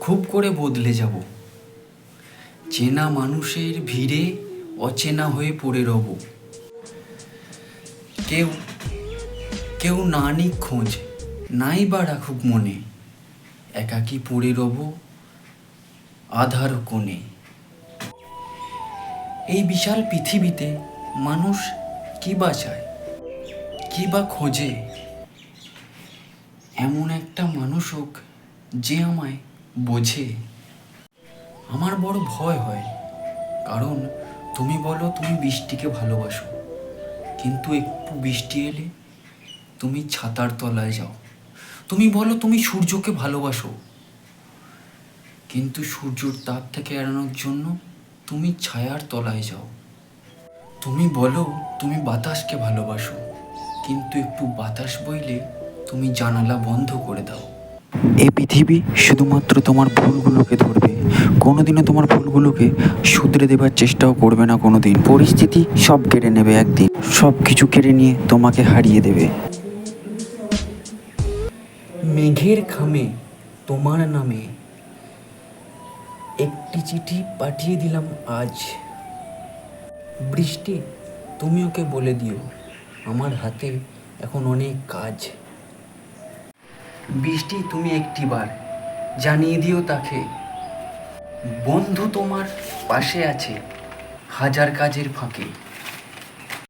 খুব করে বদলে যাব। চেনা মানুষের ভিড়ে অচেনা হয়ে পড়ে রব। কেউ কেউ না নিক খোঁজ, নাই বা রাখুক মনে, একাকী পড়ে রব আধার কোণে। এই বিশাল পৃথিবীতে মানুষ কি বা চায়, কি বা খোঁজে? এমন একটা মানুষ হোক যে আমায় বোঝে। আমার বড় ভয় হয়, কারণ তুমি বলো তুমি বৃষ্টিকে ভালোবাসো, কিন্তু একটু বৃষ্টি এলে তুমি ছাতার তলায় যাও। তুমি বলো তুমি সূর্যকে ভালোবাসো, কিন্তু সূর্যর তাপ থেকে এড়ানোর জন্য তুমি ছায়ার তলায় যাও। তুমি বলো তুমি বাতাসকে ভালোবাসো, কিন্তু একটু বাতাস বইলে তুমি জানালা বন্ধ করে দাও। এই পৃথিবী শুধুমাত্র তোমার ভুলগুলোকে ধরবে, কোনোদিনও তোমার ভুলগুলোকে শুধরে দেবার চেষ্টাও করবে না। কোনোদিন পরিস্থিতি সব কেড়ে নেবে, একদিন সব কিছু কেড়ে নিয়ে তোমাকে হারিয়ে দেবে। মেঘের খামে তোমার নামে একটি চিঠি পাঠিয়ে দিলাম আজ। বৃষ্টি, তুমি ওকে বলে দিও আমার হাতে এখন অনেক কাজ। বৃষ্টি, তুমি একটিবার জানিয়ে দিও তাকে, বন্ধু তোমার পাশে আছে হাজার কাজের ফাঁকে।